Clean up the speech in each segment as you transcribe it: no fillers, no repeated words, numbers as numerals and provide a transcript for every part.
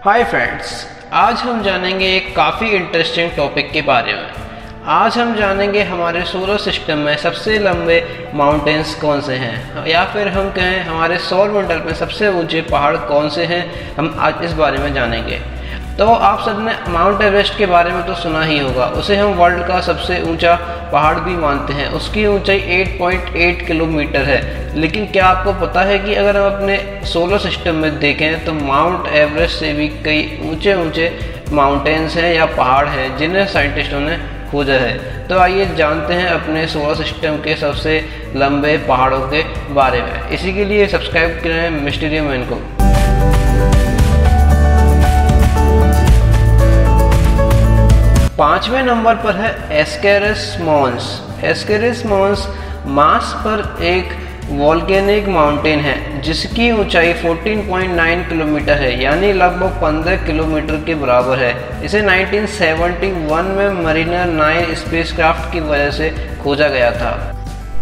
Hi friends, आज हम जानेंगे एक काफ़ी इंटरेस्टिंग टॉपिक के बारे में। आज हम जानेंगे हमारे सोलर सिस्टम में सबसे लंबे माउंटेन्स कौन से हैं, या फिर हम कहें हमारे सौर मंडल में सबसे ऊंचे पहाड़ कौन से हैं। हम आज इस बारे में जानेंगे। तो आप सबने माउंट एवरेस्ट के बारे में तो सुना ही होगा। उसे हम वर्ल्ड का सबसे ऊंचा पहाड़ भी मानते हैं। उसकी ऊंचाई 8.8 किलोमीटर है। लेकिन क्या आपको पता है कि अगर हम अपने सोलर सिस्टम में देखें तो माउंट एवरेस्ट से भी कई ऊंचे ऊंचे माउंटेन्स हैं या पहाड़ हैं जिन्हें साइंटिस्टों ने खोजा है। तो आइए जानते हैं अपने सोलर सिस्टम के सबसे लंबे पहाड़ों के बारे में। इसी के लिए सब्सक्राइब करें मिस्टीरियम मैन को। 5वें नंबर पर है Ascraeus Mons. Ascraeus Mons Mars पर एक वोल्केनिक माउंटेन है जिसकी ऊंचाई 14.9 किलोमीटर है, यानी लगभग 15 किलोमीटर के बराबर है। इसे 1971 में मरीनर 9 स्पेसक्राफ्ट की वजह से खोजा गया था।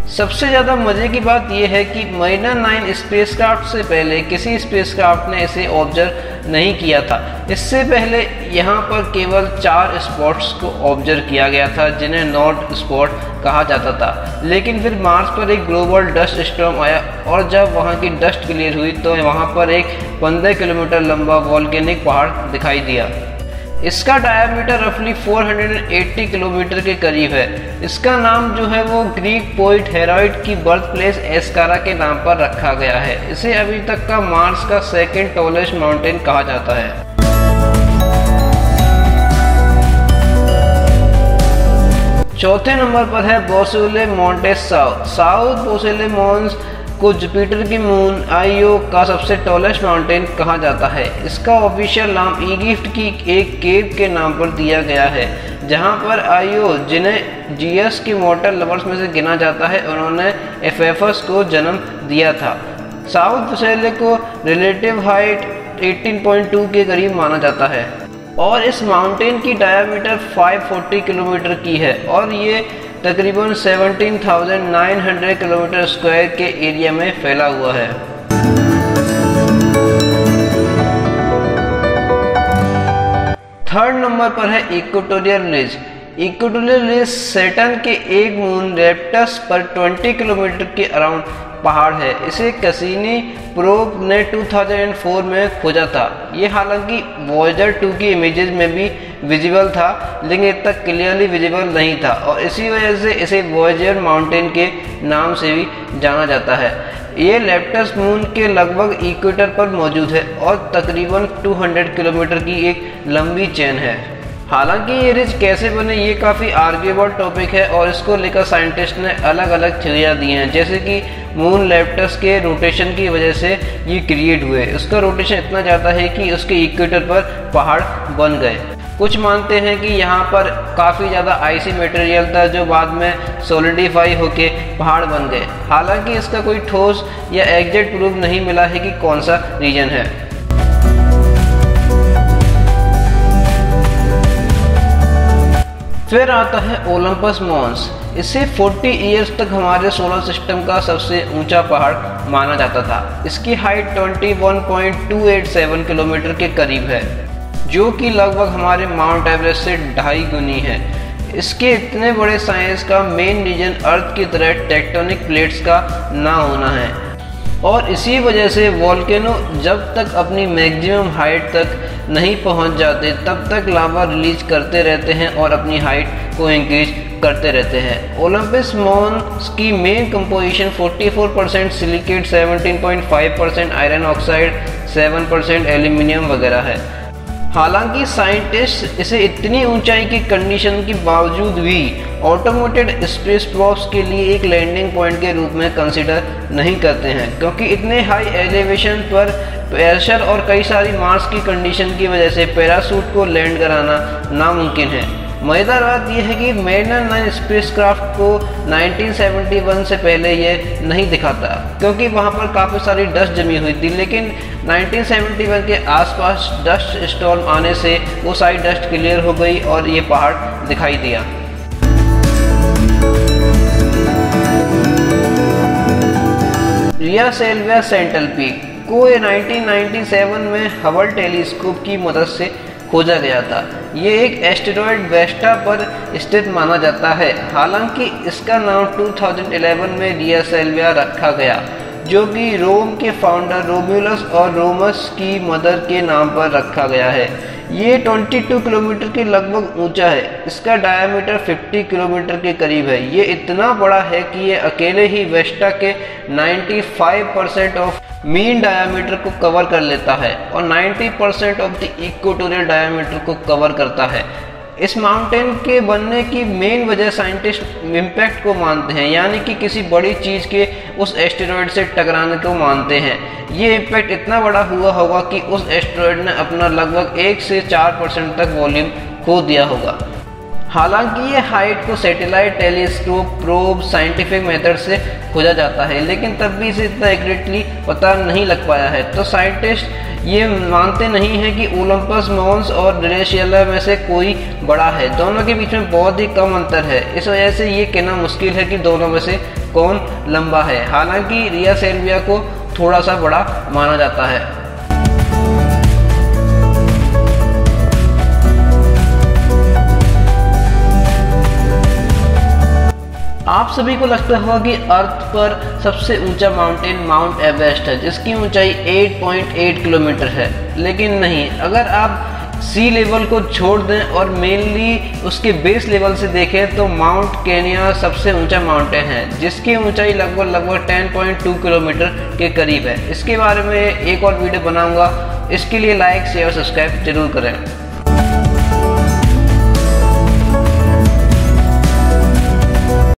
सबसे ज़्यादा मज़े की बात यह है कि मरीनर 9 स्पेसक्राफ्ट से पहले किसी स्पेसक्राफ्ट ने इसे ऑब्जर्व नहीं किया था। इससे पहले यहाँ पर केवल 4 स्पॉट्स को ऑब्जर्व किया गया था जिन्हें नॉर्थ स्पॉट कहा जाता था। लेकिन फिर मार्स पर एक ग्लोबल डस्ट स्टॉर्म आया और जब वहाँ की डस्ट क्लियर हुई तो वहाँ पर एक 15 किलोमीटर लंबा वोल्केनिक पहाड़ दिखाई दिया। इसका डायमीटर रफली 480 किलोमीटर के करीब है। इसका नाम जो है वो ग्रीक पोइट हेरोड की बर्थ प्लेस एस्कारा के नाम पर रखा गया है। इसे अभी तक का मार्स का सेकंड टॉलेस्ट माउंटेन कहा जाता है। चौथे नंबर पर है बोसुले मॉन्टेस साउथ। साउथ बोसुले मॉन्स को जुपिटर की मून आईओ का सबसे टॉलेस्ट माउंटेन कहा जाता है। इसका ऑफिशियल नाम इजिप्ट की एक केव के नाम पर दिया गया है जहां पर आईओ, जिन्हें जीएस की वाटर लवर्स में से गिना जाता है, उन्होंने एफेफस को जन्म दिया था। साउथ बोसुले को रिलेटिव हाइट 18.2 के करीब माना जाता है और इस माउंटेन की डायमीटर 540 किलोमीटर की है और ये तकरीबन 17,900 किलोमीटर स्क्वायर के एरिया में फैला हुआ है। थर्ड नंबर पर है equatorial ridge. Equatorial ridge Saturn के एक मून रेप्टस पर 20 किलोमीटर के अराउंड पहाड़ है। इसे कैसिनी प्रोब ने 2004 में खोजा था। ये हालांकि वॉयेजर 2 की इमेजेस में भी विजिबल था, लेकिन इतना क्लियरली विजिबल नहीं था और इसी वजह से इसे वॉयेजर माउंटेन के नाम से भी जाना जाता है। ये लेप्टस मून के लगभग इक्वेटर पर मौजूद है और तकरीबन 200 किलोमीटर की एक लंबी चेन है। हालांकि ये रिज कैसे बने ये काफ़ी आर्ग्यूएबल टॉपिक है और इसको लेकर साइंटिस्ट ने अलग अलग थ्योरियाँ दी हैं, जैसे कि मून लेप्टस के रोटेशन की वजह से ये क्रिएट हुए। उसका रोटेशन इतना ज़्यादा है कि उसके इक्वेटर पर पहाड़ बन गए। कुछ मानते हैं कि यहाँ पर काफ़ी ज़्यादा आइसी मटेरियल था जो बाद में सॉलिडिफाई होके पहाड़ बन गए। हालांकि इसका कोई ठोस या एग्जैक्ट प्रूफ नहीं मिला है कि कौन सा रीजन है। फिर आता है ओलंपस मॉन्स। इसे 40 इयर्स तक हमारे सोलर सिस्टम का सबसे ऊंचा पहाड़ माना जाता था। इसकी हाइट 21.287 किलोमीटर के करीब है, जो कि लगभग हमारे माउंट एवरेस्ट से 2.5 गुनी है। इसके इतने बड़े साइज का मेन रीजन अर्थ की तरह टेक्टोनिक प्लेट्स का ना होना है और इसी वजह से वोल्केनो जब तक अपनी मैक्सिमम हाइट तक नहीं पहुंच जाते तब तक लावा रिलीज करते रहते हैं और अपनी हाइट को इंक्रीज करते रहते हैं। ओलंपस मॉन्स की main composition 44% silicate, 17.5% iron oxide, 7% aluminium वगैरह है। हालांकि साइंटिस्ट इसे इतनी ऊंचाई की कंडीशन के बावजूद भी ऑटोमेटेड स्पेस प्रॉप्स के लिए एक लैंडिंग पॉइंट के रूप में कंसिडर नहीं करते हैं, क्योंकि इतने हाई एलिवेशन पर प्रेशर और कई सारी मार्स की कंडीशन की वजह से पैराशूट को लैंड कराना नामुमकिन है। मज़ेदार बात यह है कि मरीनर 9 स्पेसक्राफ्ट को 1971 से पहले ये नहीं दिखा था, क्योंकि वहाँ पर काफ़ी सारी डस्ट जमी हुई थी। लेकिन 1971 के आसपास डस्ट स्टॉर्म आने से वो सारी डस्ट क्लियर हो गई और ये पहाड़ दिखाई दिया। रिया सेल्विया सेंट्रल पीक। को 1997 में हबल टेलीस्कोप की मदद से खोजा गया था। ये एक एस्टेरॉयड वेस्टा पर स्थित माना जाता है। हालांकि इसका नाम 2011 में रिया सेल्विया रखा गया, जो कि रोम के फाउंडर रोम्यूलस और रोमस की मदर के नाम पर रखा गया है। ये 22 किलोमीटर के लगभग ऊंचा है। इसका डायमीटर 50 किलोमीटर के करीब है। ये इतना बड़ा है कि ये अकेले ही वेस्टा के 95% ऑफ मीन डायमीटर को कवर कर लेता है और 90% ऑफ द इक्वेटोरियल डायमीटर को कवर करता है। इस माउंटेन के बनने की मेन वजह साइंटिस्ट इम्पैक्ट को मानते हैं, यानी कि किसी बड़ी चीज़ के उस एस्टेरॉयड से टकराने को मानते हैं। ये इम्पैक्ट इतना बड़ा हुआ होगा कि उस एस्टेरॉयड ने अपना लगभग 1 से 4% तक वॉल्यूम खो दिया होगा। हालांकि ये हाइट को satellite, telescope, probe, scientific method से खोजा जाता है, लेकिन तब भी इसे इतना एक्यूरेटली पता नहीं लग पाया है। तो साइंटिस्ट ये मानते नहीं हैं कि ओलंपस मॉन्स और ड्रेसियला में से कोई बड़ा है। दोनों के बीच में बहुत ही कम अंतर है। इस वजह से ये कहना मुश्किल है कि दोनों में से कौन लंबा है। हालांकि रिया सेल्विया को थोड़ा सा बड़ा माना जाता है। आप सभी को लगता होगा कि अर्थ पर सबसे ऊंचा माउंटेन माउंट एवरेस्ट है, जिसकी ऊंचाई 8.8 किलोमीटर है। लेकिन नहीं, अगर आप सी लेवल को छोड़ दें और मेनली उसके बेस लेवल से देखें तो माउंट केनिया सबसे ऊंचा माउंटेन है, जिसकी ऊंचाई लगभग 10.2 किलोमीटर के करीब है। इसके बारे में एक और वीडियो बनाऊंगा। इसके लिए लाइक, शेयर, सब्सक्राइब जरूर करें।